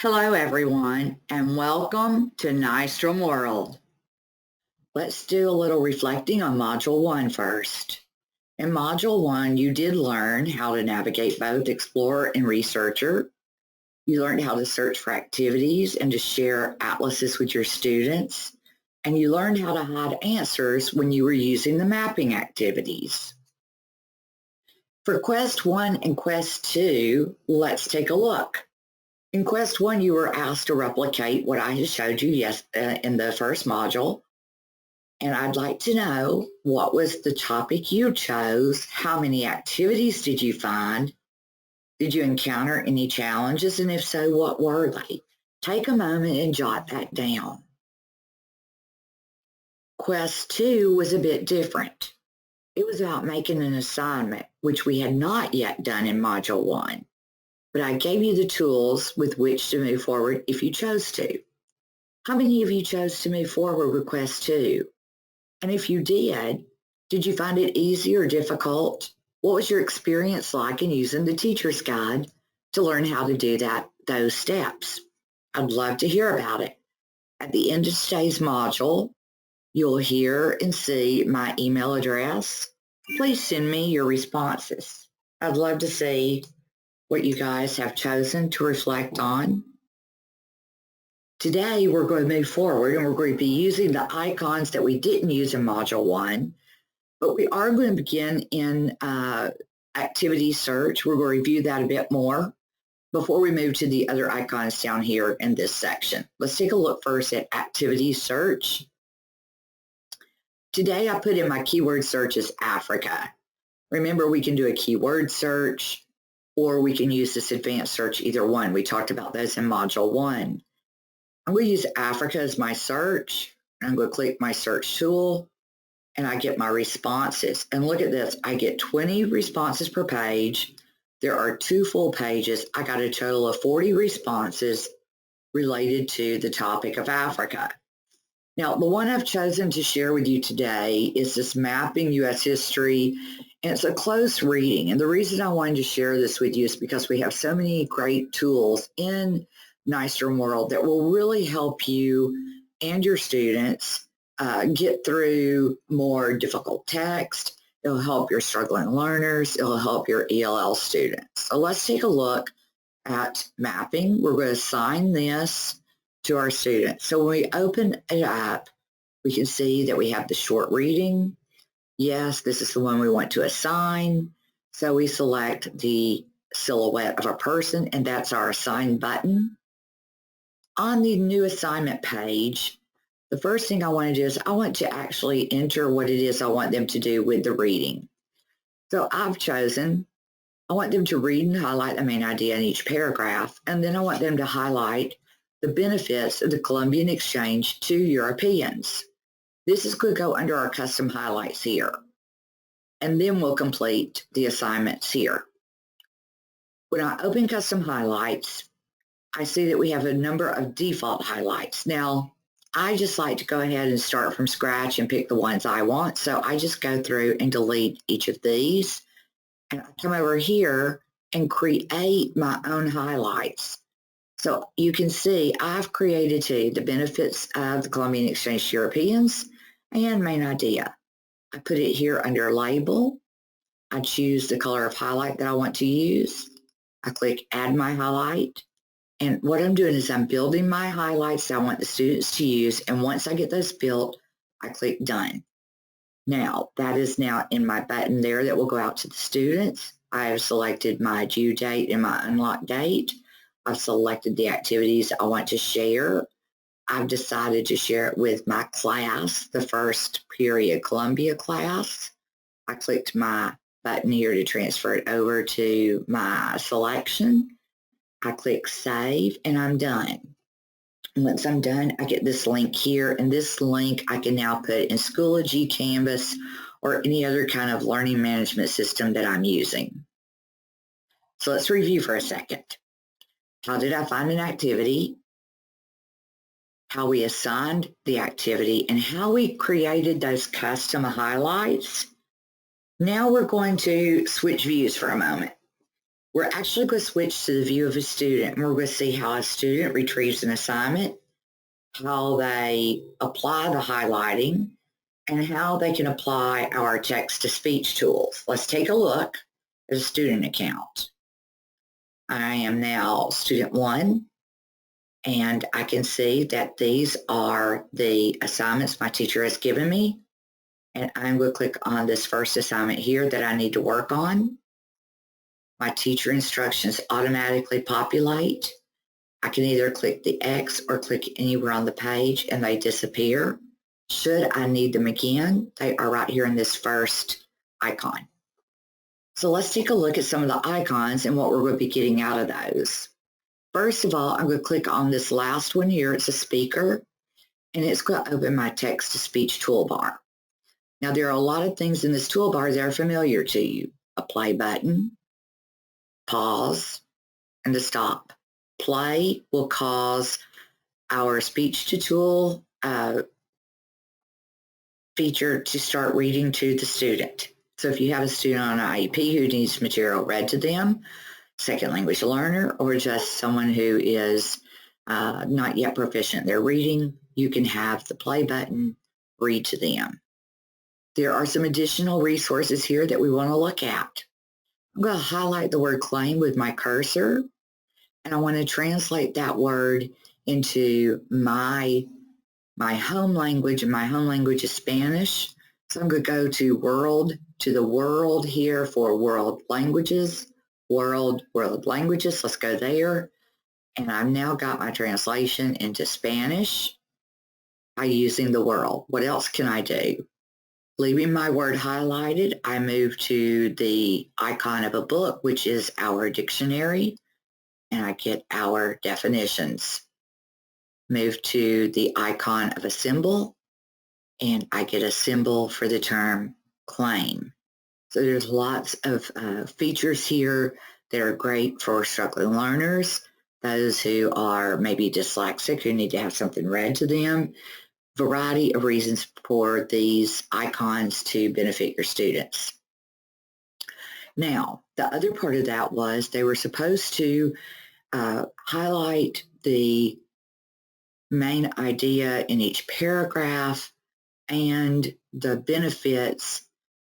Hello, everyone, and welcome to Nystrom World. Let's do a little reflecting on Module 1 first. In Module 1, you did learn how to navigate both Explorer and Researcher. You learned how to search for activities and to share atlases with your students. And you learned how to hide answers when you were using the mapping activities. For Quest 1 and Quest 2, let's take a look. In Quest 1, you were asked to replicate what I just showed you in the first module. And I'd like to know, what was the topic you chose? How many activities did you find? Did you encounter any challenges? And if so, what were they? Take a moment and jot that down. Quest 2 was a bit different. It was about making an assignment, which we had not yet done in Module 1. But I gave you the tools with which to move forward if you chose to. How many of you chose to move forward with Quest 2? And if you did you find it easy or difficult? What was your experience like in using the teacher's guide to learn how to do those steps? I'd love to hear about it. At the end of today's module, you'll hear and see my email address. Please send me your responses. I'd love to see what you guys have chosen to reflect on. Today, we're going to move forward and we're going to be using the icons that we didn't use in Module 1, but we are going to begin in activity search. We're going to review that a bit more before we move to the other icons down here in this section. Let's take a look first at activity search. Today, I put in my keyword search as Africa. Remember, we can do a keyword search, or we can use this advanced search, either one. We talked about those in Module 1. I'm going to use Africa as my search. I'm going to click my search tool, and I get my responses. And look at this. I get 20 responses per page. There are 2 full pages. I got a total of 40 responses related to the topic of Africa. Now, the one I've chosen to share with you today is this Mapping U.S. History, and it's a close reading. And the reason I wanted to share this with you is because we have so many great tools in Nystrom World that will really help you and your students get through more difficult text. It'll help your struggling learners. It'll help your ELL students. So let's take a look at mapping. We're going to assign this to our students. So when we open it up, we can see that we have the short reading. Yes, this is the one we want to assign. So we select the silhouette of a person, and that's our assign button. On the new assignment page, the first thing I want to do is I want to actually enter what it is I want them to do with the reading. So I've chosen, I want them to read and highlight the main idea in each paragraph, and then I want them to highlight the benefits of the Columbian exchange to Europeans. This is going to go under our custom highlights here. And then we'll complete the assignments here. When I open custom highlights, I see that we have a number of default highlights. Now, I just like to go ahead and start from scratch and pick the ones I want. So I just go through and delete each of these. And I come over here and create my own highlights. So you can see I've created the benefits of the Columbian exchange to Europeans and main idea. I put it here under label. I choose the color of highlight that I want to use. I click add my highlight. And what I'm doing is I'm building my highlights that I want the students to use. And once I get those built, I click done. Now, that is now in my button there that will go out to the students. I have selected my due date and my unlock date. I've selected the activities I want to share. I've decided to share it with my class, the first period Columbia class. I clicked my button here to transfer it over to my selection. I click save and I'm done. And once I'm done, I get this link here, and this link I can now put in Schoology, Canvas, or any other kind of learning management system that I'm using. So let's review for a second. How did I find an activity? How we assigned the activity, and how we created those custom highlights. Now we're going to switch views for a moment. We're actually going to switch to the view of a student, and we're going to see how a student retrieves an assignment, how they apply the highlighting, and how they can apply our text-to-speech tools. Let's take a look at a student account. I am now student 1, and I can see that these are the assignments my teacher has given me. And I'm going to click on this first assignment here that I need to work on. My teacher instructions automatically populate. I can either click the X or click anywhere on the page and they disappear. Should I need them again, they are right here in this first icon. So let's take a look at some of the icons and what we're going to be getting out of those. First of all, I'm going to click on this last one here. It's a speaker, and it's going to open my text-to-speech toolbar. Now, there are a lot of things in this toolbar that are familiar to you. A play button, pause, and the stop. Play will cause our speech-to-tool feature to start reading to the student. So if you have a student on an IEP who needs material read to them, second language learner, or just someone who is not yet proficient in their reading, you can have the play button read to them. There are some additional resources here that we want to look at. I'm going to highlight the word claim with my cursor, and I want to translate that word into my home language, and my home language is Spanish. So I'm going to go to the world here for world languages, world languages. Let's go there. And I've now got my translation into Spanish by using the world. What else can I do? Leaving my word highlighted, I move to the icon of a book, which is our dictionary, and I get our definitions. Move to the icon of a symbol, and I get a symbol for the term claim. So there's lots of features here that are great for struggling learners, those who are maybe dyslexic, who need to have something read to them. Variety of reasons for these icons to benefit your students. Now, the other part of that was they were supposed to highlight the main idea in each paragraph and the benefits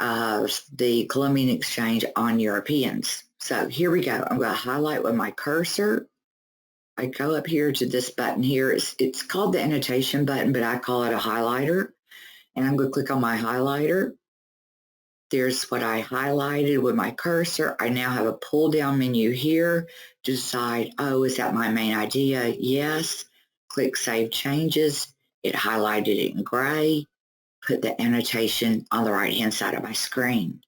of the Columbian Exchange on Europeans. So here we go. I'm going to highlight with my cursor. I go up here to this button here. It's called the annotation button, but I call it a highlighter. And I'm going to click on my highlighter. There's what I highlighted with my cursor. I now have a pull down menu here to decide, oh, is that my main idea? Yes. Click Save Changes. It highlighted it in gray. Put the annotation on the right-hand side of my screen.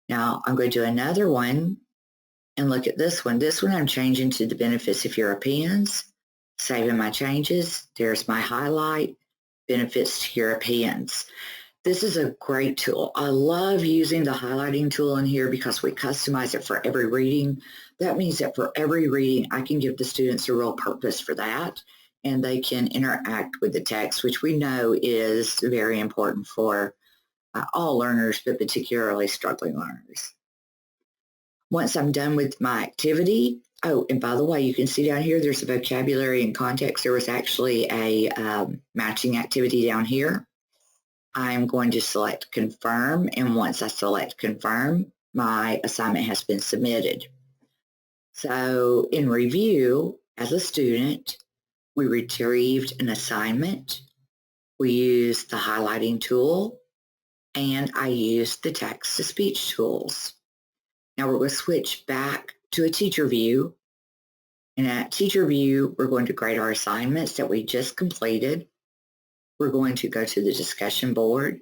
Now I'm going to do another one. And look at this one. This one I'm changing to the benefits of Europeans. Saving my changes. There's my highlight. Benefits to Europeans. This is a great tool. I love using the highlighting tool in here because we customize it for every reading. That means that for every reading, I can give the students a real purpose for that, and they can interact with the text, which we know is very important for all learners, but particularly struggling learners. Once I'm done with my activity, oh, and by the way, you can see down here, there's a vocabulary and context. There was actually a matching activity down here. I'm going to select confirm, and once I select confirm, my assignment has been submitted. So in review, as a student, we retrieved an assignment, we used the highlighting tool, and I used the text-to-speech tools. Now we're going to switch back to a teacher view. And at teacher view, we're going to grade our assignments that we just completed. We're going to go to the discussion board.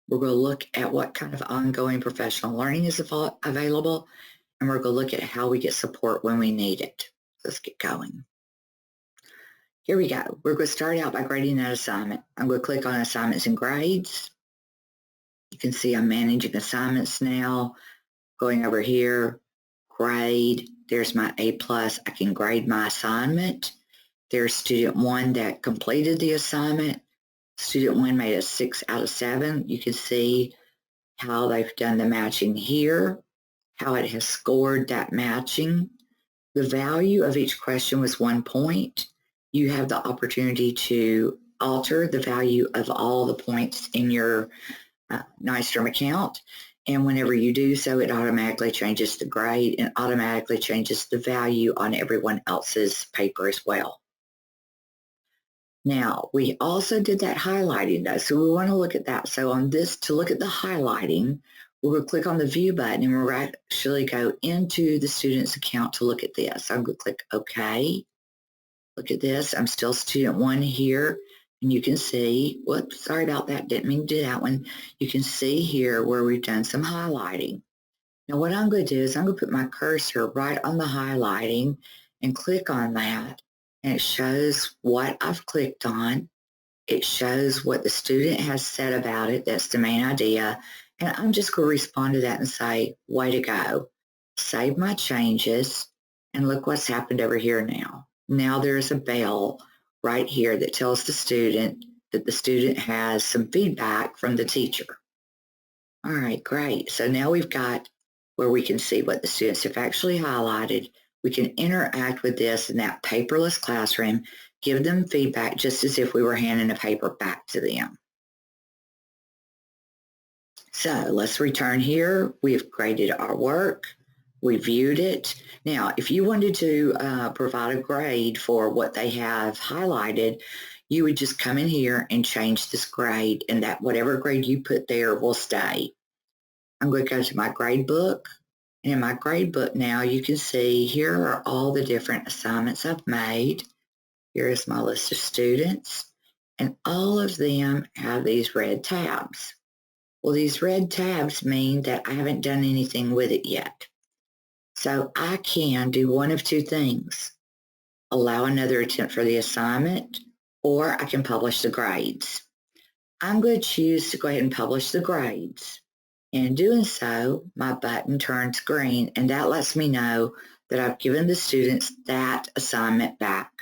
We're going to look at what kind of ongoing professional learning is available, and we're going to look at how we get support when we need it. Let's get going. Here we go. We're going to start out by grading that assignment. I'm going to click on assignments and grades. You can see I'm managing assignments now. Going over here, grade. There's my A+. I can grade my assignment. There's student 1 that completed the assignment. Student 1 made a 6 out of 7. You can see how they've done the matching here. how it has scored that matching. The value of each question was 1 point. You have the opportunity to alter the value of all the points in your Nystrom account. And whenever you do so, it automatically changes the grade and automatically changes the value on everyone else's paper as well. Now, we also did that highlighting though, so we want to look at that. So on this, to look at the highlighting, we'll click on the view button and we'll actually go into the student's account to look at this. I'm going to click OK. Look at this. I'm still student 1 here. And you can see, whoops, sorry about that. Didn't mean to do that one. You can see here where we've done some highlighting. Now what I'm going to do is I'm going to put my cursor right on the highlighting and click on that. And it shows what I've clicked on. It shows what the student has said about it. That's the main idea. And I'm just going to respond to that and say, way to go. Save my changes. And look what's happened over here now. Now there's a bell right here that tells the student that the student has some feedback from the teacher. All right, great. So now we've got where we can see what the students have actually highlighted. We can interact with this in that paperless classroom, give them feedback just as if we were handing a paper back to them. So let's return here. We've graded our work. We viewed it. Now, if you wanted to provide a grade for what they have highlighted, you would just come in here and change this grade, and that whatever grade you put there will stay. I'm going to go to my grade book. And in my grade book now, you can see here are all the different assignments I've made. Here is my list of students, and all of them have these red tabs. Well, these red tabs mean that I haven't done anything with it yet. So I can do one of two things: allow another attempt for the assignment, or I can publish the grades. I'm going to choose to go ahead and publish the grades. And in doing so, my button turns green, and that lets me know that I've given the students that assignment back.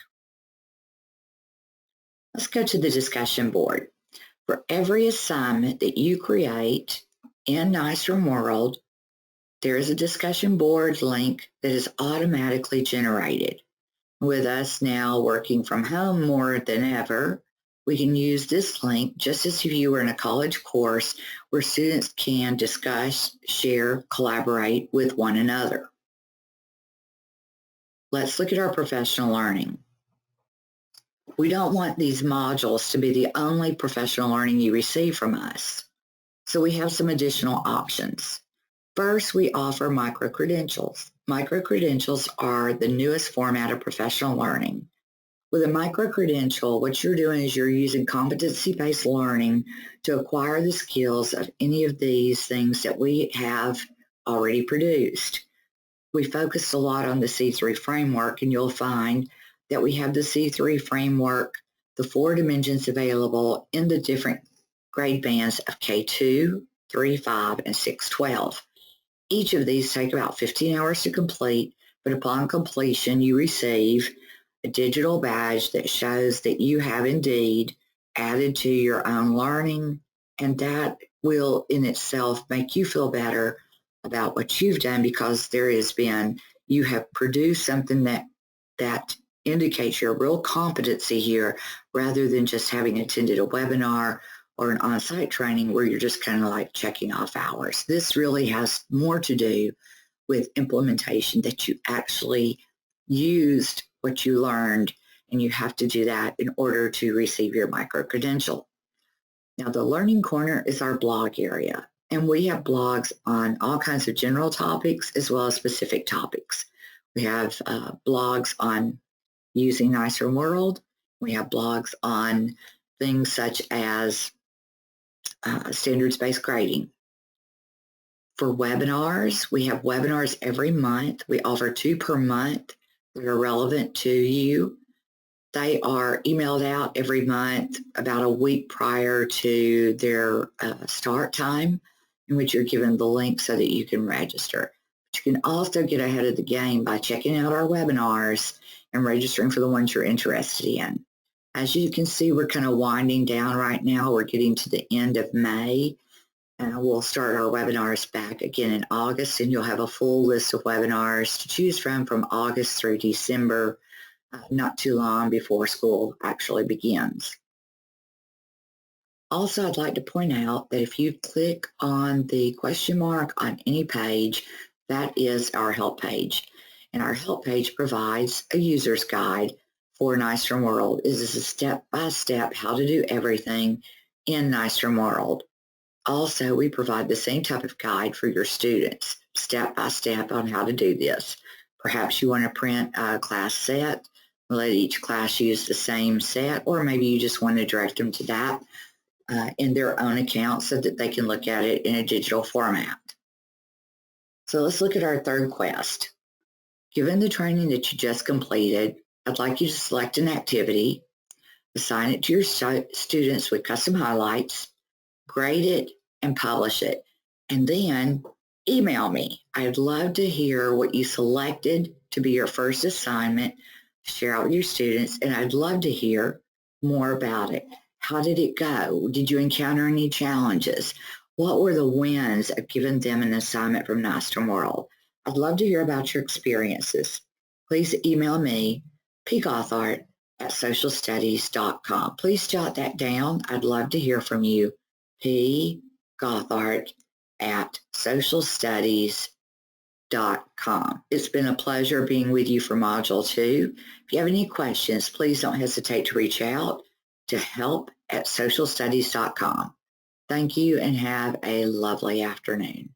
Let's go to the discussion board. For every assignment that you create in Nystrom World, there is a discussion board link that is automatically generated. With us now working from home more than ever, we can use this link just as if you were in a college course where students can discuss, share, collaborate with one another. Let's look at our professional learning. We don't want these modules to be the only professional learning you receive from us. So we have some additional options. First, we offer micro-credentials. Micro-credentials are the newest format of professional learning. With a micro-credential, what you're doing is you're using competency-based learning to acquire the skills of any of these things that we have already produced. We focused a lot on the C3 framework, and you'll find that we have the C3 framework, the 4 dimensions available in the different grade bands of K2, 3, 5, and 6, 12. Each of these take about 15 hours to complete, but upon completion, you receive a digital badge that shows that you have indeed added to your own learning, and that will in itself make you feel better about what you've done, because you have produced something that indicates your real competency here, rather than just having attended a webinar or an on-site training where you're just kind of like checking off hours. This really has more to do with implementation, that you actually used what you learned, and you have to do that in order to receive your micro-credential. Now, the Learning Corner is our blog area, and we have blogs on all kinds of general topics as well as specific topics. We have blogs on using Nystrom World. We have blogs on things such as standards-based grading. For webinars, we have webinars every month. We offer 2 per month that are relevant to you. They are emailed out every month about a week prior to their start time, in which you're given the link so that you can register. But you can also get ahead of the game by checking out our webinars and registering for the ones you're interested in. As you can see, we're kind of winding down right now. We're getting to the end of May. And we'll start our webinars back again in August, and you'll have a full list of webinars to choose from August through December, not too long before school actually begins. Also, I'd like to point out that if you click on the question mark on any page, that is our help page. And our help page provides a user's guide for Nystrom World. This is a step-by-step how to do everything in Nystrom World. Also, we provide the same type of guide for your students, step-by-step on how to do this. Perhaps you want to print a class set, let each class use the same set, or maybe you just want to direct them to that in their own account so that they can look at it in a digital format. So let's look at our third quest. Given the training that you just completed, I'd like you to select an activity, assign it to your students with custom highlights, grade it, and publish it. And then email me. I'd love to hear what you selected to be your first assignment, share out with your students, and I'd love to hear more about it. How did it go? Did you encounter any challenges? What were the wins of giving them an assignment from Nystrom World? I'd love to hear about your experiences. Please email me, pgothard@socialstudies.com. Please jot that down. I'd love to hear from you, pgothard@socialstudies.com. It's been a pleasure being with you for Module 2. If you have any questions, please don't hesitate to reach out to help@socialstudies.com. Thank you and have a lovely afternoon.